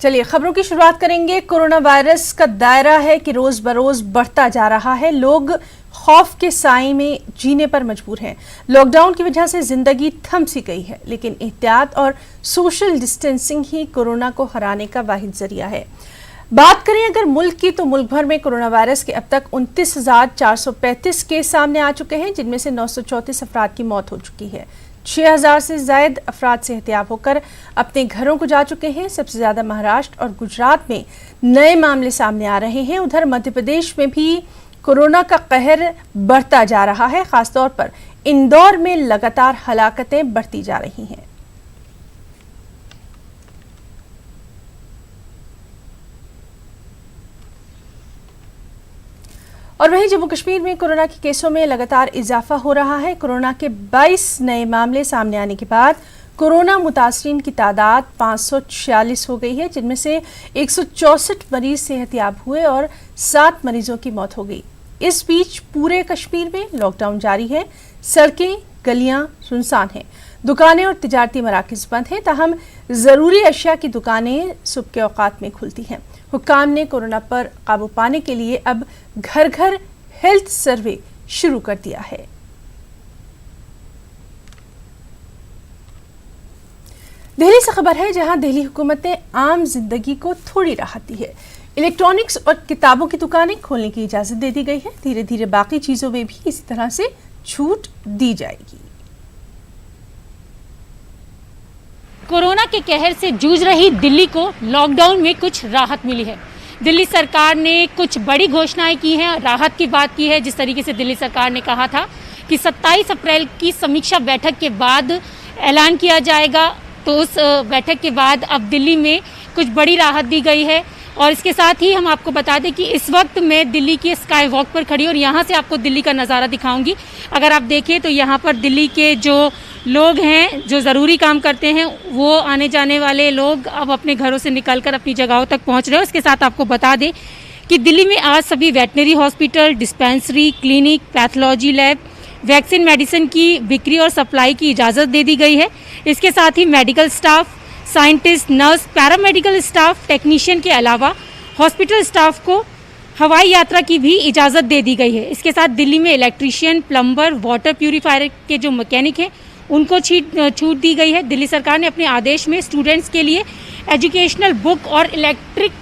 चलिए खबरों की शुरुआत करेंगे। कोरोना वायरस का दायरा है कि रोज बरोज बढ़ता जा रहा है। लोग खौफ के साए में जीने पर मजबूर हैं। लॉकडाउन की वजह से जिंदगी थम सी गई है, लेकिन एहतियात और सोशल डिस्टेंसिंग ही कोरोना को हराने का वाहिद जरिया है। बात करें अगर मुल्क की, तो मुल्क भर में कोरोना वायरस के अब तक 29,435 केस सामने आ चुके हैं, जिनमें से 934 अफराद की मौत हो चुकी है। 6,000 से ज्यादा अफराद सेहतियाब होकर अपने घरों को जा चुके हैं। सबसे ज्यादा महाराष्ट्र और गुजरात में नए मामले सामने आ रहे हैं। उधर मध्य प्रदेश में भी कोरोना का कहर बढ़ता जा रहा है। खासतौर पर इंदौर में लगातार हलाकतें बढ़ती जा रही हैं। और वहीं जम्मू कश्मीर में कोरोना के केसों में लगातार इजाफा हो रहा है। कोरोना के 22 नए मामले सामने आने के बाद कोरोना मुतासरीन की तादाद 546 हो गई है, जिनमें से 164 मरीज सेहतियाब हुए और 7 मरीजों की मौत हो गई। इस बीच पूरे कश्मीर में लॉकडाउन जारी है। सड़कें गलियां सुनसान हैं, दुकानें और तिजारती मराकज़ बंद हैं। ताहम ज़रूरी अशिया की दुकानें सुबह के औकात में खुलती हैं। हुक्काम ने कोरोना पर काबू पाने के लिए अब घर घर हेल्थ सर्वे शुरू कर दिया है। दिल्ली से खबर है, जहां दिल्ली हुकूमत ने आम जिंदगी को थोड़ी राहत दी है। इलेक्ट्रॉनिक्स और किताबों की दुकानें खोलने की इजाजत दे दी गई है। धीरे धीरे बाकी चीजों में भी इसी तरह से छूट दी जाएगी। कोरोना के कहर से जूझ रही दिल्ली को लॉकडाउन में कुछ राहत मिली है। दिल्ली सरकार ने कुछ बड़ी घोषणाएं की हैं, राहत की बात की है। जिस तरीके से दिल्ली सरकार ने कहा था कि 27 अप्रैल की समीक्षा बैठक के बाद ऐलान किया जाएगा, तो उस बैठक के बाद अब दिल्ली में कुछ बड़ी राहत दी गई है। और इसके साथ ही हम आपको बता दें कि इस वक्त मैं दिल्ली के स्काई वॉक पर खड़ी और यहाँ से आपको दिल्ली का नज़ारा दिखाऊंगी। अगर आप देखें तो यहाँ पर दिल्ली के जो लोग हैं, जो ज़रूरी काम करते हैं, वो आने जाने वाले लोग अब अपने घरों से निकलकर अपनी जगहों तक पहुँच रहे हैं। इसके साथ आपको बता दें कि दिल्ली में आज सभी veterinary hospital, dispensary, clinic, pathology lab, vaccine, medicine की बिक्री और सप्लाई की इजाज़त दे दी गई है। इसके साथ ही medical staff, scientist, nurse, paramedical staff, technician के अलावा हॉस्पिटल स्टाफ को हवाई यात्रा की भी इजाज़त दे दी गई है। इसके साथ दिल्ली में इलेक्ट्रीशियन, प्लम्बर, वाटर प्यूरीफायर के जो मैकेनिक हैं, उनको छूट दी गई है। दिल्ली सरकार ने अपने आदेश में स्टूडेंट्स के लिए एजुकेशनल बुक और इलेक्ट्रिक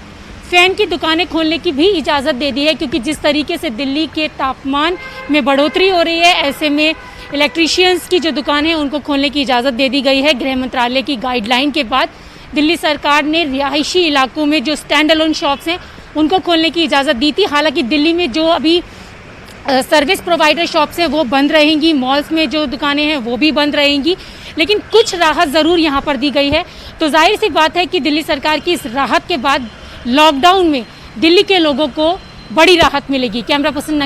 फ़ैन की दुकानें खोलने की भी इजाज़त दे दी है, क्योंकि जिस तरीके से दिल्ली के तापमान में बढ़ोतरी हो रही है, ऐसे में इलेक्ट्रीशियंस की जो दुकानें हैं उनको खोलने की इजाज़त दे दी गई है। गृह मंत्रालय की गाइडलाइन के बाद दिल्ली सरकार ने रिहायशी इलाकों में जो स्टैंड अलोन शॉप्स हैं उनको खोलने की इजाज़त दी थी। हालांकि दिल्ली में जो अभी सर्विस प्रोवाइडर शॉप्स हैं वो बंद रहेंगी, मॉल्स में जो दुकानें हैं वो भी बंद रहेंगी, लेकिन कुछ राहत ज़रूर यहाँ पर दी गई है। तो जाहिर सी बात है कि दिल्ली सरकार की इस राहत के बाद लॉकडाउन में दिल्ली के लोगों को बड़ी राहत मिलेगी। Camera person